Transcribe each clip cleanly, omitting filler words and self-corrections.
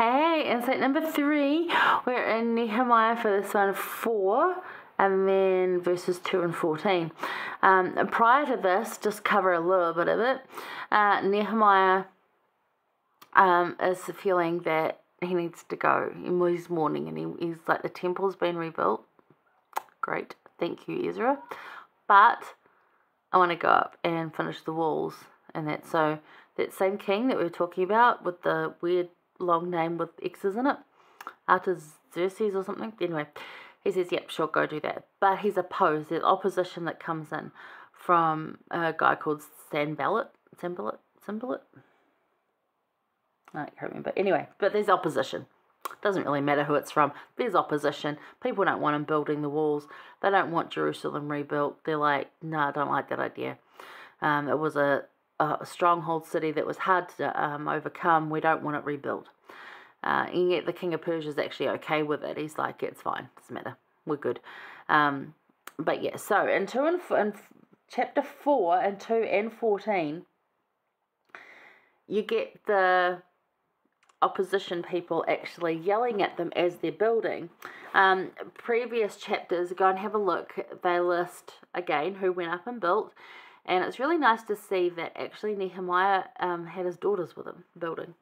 Okay, and so number 3, we're in Nehemiah for this one, 4, and then verses 2 and 14. Prior to this, just cover a little bit of it, Nehemiah is feeling that he needs to go. He's mourning, and he's like, the temple's been rebuilt. Great, thank you, Ezra. But I want to go up and finish the walls. And so that same king that we were talking about with the weird long name with X's in it, Artaxerxes or something. Anyway, he says, yep, sure, go do that. But he's opposed. There's opposition that comes in from a guy called Sanballat. I can't remember. Anyway, but there's opposition. Doesn't really matter who it's from. There's opposition. People don't want him building the walls. They don't want Jerusalem rebuilt. They're like, no, I don't like that idea. It was a stronghold city that was hard to overcome. We don't want it rebuilt. And yet the king of Persia is actually okay with it. He's like, it's fine. Doesn't matter. We're good. But yeah, so in chapter 4 and 2 and 14, you get the opposition people actually yelling at them as they're building. Previous chapters, go and have a look. They list again who went up and built, and it's really nice to see that actually Nehemiah had his daughters with him building,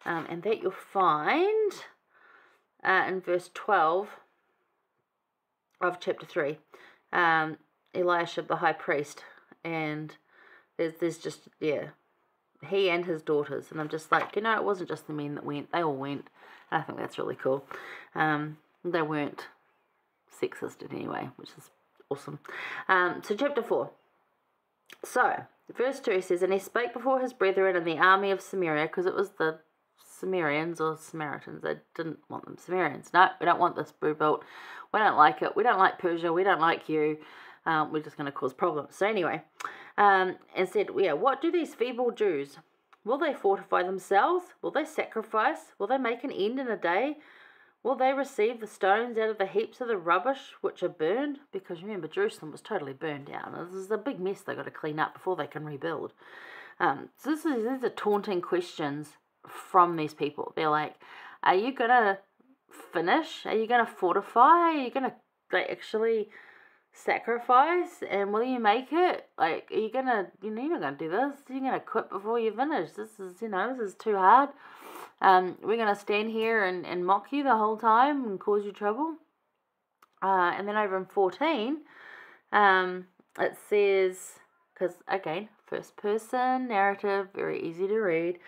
and that you'll find in verse 12 of chapter 3. Eliashib the high priest, and there's just, yeah, he and his daughters, and I'm just like, it wasn't just the men that went, they all went, and I think that's really cool. They weren't sexist in any way, which is awesome. So chapter 4. So, verse 2 says, and he spake before his brethren in the army of Samaria, because it was the Sumerians or Samaritans. They didn't want them Sumerians. No, we don't want this rebuilt. We don't like it. We don't like Persia. We don't like you. We're just going to cause problems. So anyway, and said, yeah, what do these feeble Jews? Will they fortify themselves? Will they sacrifice? Will they make an end in a day? Will they receive the stones out of the heaps of the rubbish which are burned? Because remember, Jerusalem was totally burned down. This is a big mess they've got to clean up before they can rebuild. So these are taunting questions from these people. They're like, are you going to finish? Are you going to fortify? Are you going to actually sacrifice? And will you make it? Like, are you going to, you're not going to do this. You're going to quit before you finish. This is, this is too hard. We're going to stand here and mock you the whole time and cause you trouble. And then over in 14, it says, because again, first person narrative, very easy to read.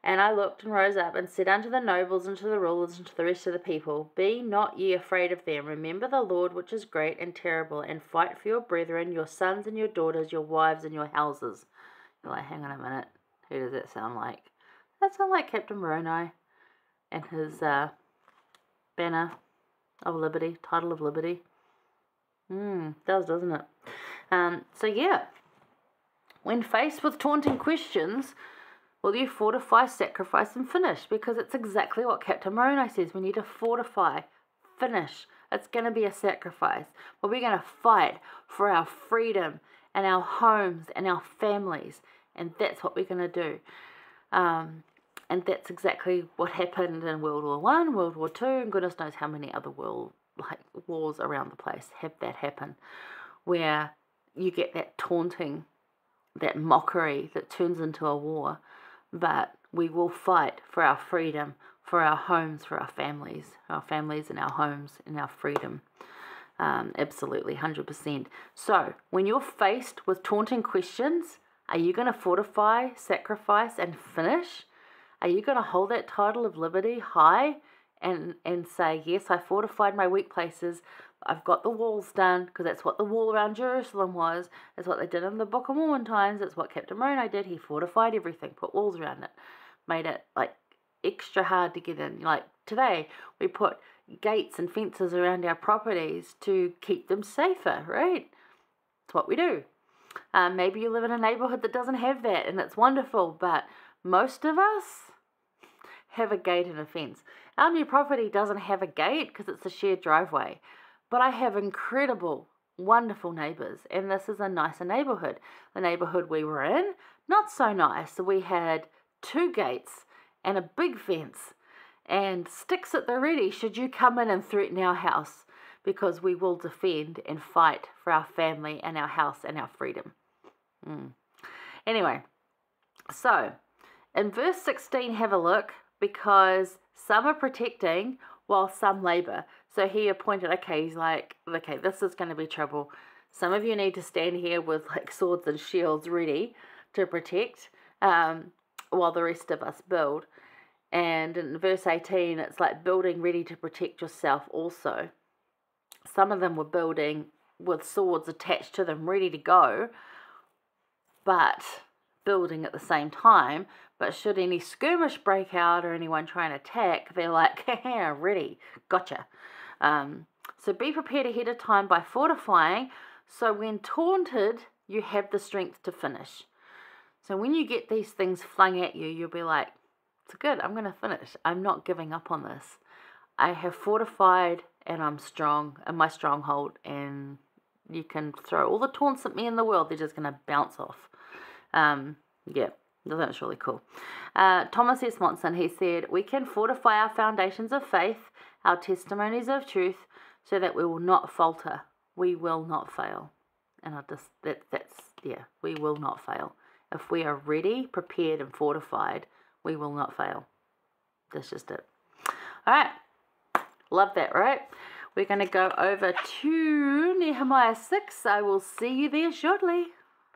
And I looked and rose up and said unto the nobles and to the rulers and to the rest of the people, be not ye afraid of them. Remember the Lord which is great and terrible, and fight for your brethren, your sons and your daughters, your wives and your houses. You're like, hang on a minute, who does that sound like? That sounds like Captain Moroni and his banner of liberty, title of liberty. Does, doesn't it? So yeah, when faced with taunting questions, will you fortify, sacrifice, and finish? Because it's exactly what Captain Moroni says. We need to fortify, finish. It's going to be a sacrifice. But we're going to fight for our freedom and our homes and our families. And that's what we're going to do. And that's exactly what happened in World War I, World War II, and goodness knows how many other wars around the place have that happen, where you get that taunting, that mockery that turns into a war. But we will fight for our freedom, for our homes, for our families and our homes and our freedom. Absolutely, 100%. So when you're faced with taunting questions, are you going to fortify, sacrifice, and finish? Are you going to hold that title of liberty high and say, yes, I fortified my weak places. I've got the walls done, because that's what the wall around Jerusalem was. That's what they did in the Book of Mormon times. That's what Captain Moroni did. He fortified everything, put walls around it, made it like extra hard to get in. Like today, we put gates and fences around our properties to keep them safer, right? That's what we do. Maybe you live in a neighborhood that doesn't have that, and it's wonderful, but most of us have a gate and a fence. Our new property doesn't have a gate because it's a shared driveway, but I have incredible, wonderful neighbours, and this is a nicer neighbourhood. The neighbourhood we were in, not so nice. So we had 2 gates and a big fence, and sticks at the ready should you come in and threaten our house, because we will defend and fight for our family and our house and our freedom. Anyway, so in verse 16, have a look, because some are protecting while some labor. So he appointed, okay, he's like, okay, this is going to be trouble. Some of you need to stand here with like swords and shields ready to protect while the rest of us build. And in verse 18, it's like building ready to protect yourself also. Some of them were building with swords attached to them, ready to go, but building at the same time. But should any skirmish break out or anyone try and attack, they're like, ready, gotcha. So be prepared ahead of time by fortifying, so when taunted, you have the strength to finish. So when you get these things flung at you, you'll be like, it's good, I'm going to finish. I'm not giving up on this. I have fortified and I'm strong in my stronghold, and you can throw all the taunts at me in the world, they're just going to bounce off. Yeah, that's really cool. Thomas S. Monson, he said, we can fortify our foundations of faith, our testimonies of truth, so that we will not falter. We will not fail. And we will not fail. If we are ready, prepared, and fortified, we will not fail. That's just it. All right. Love that, right? We're going to go over to Nehemiah 6. I will see you there shortly.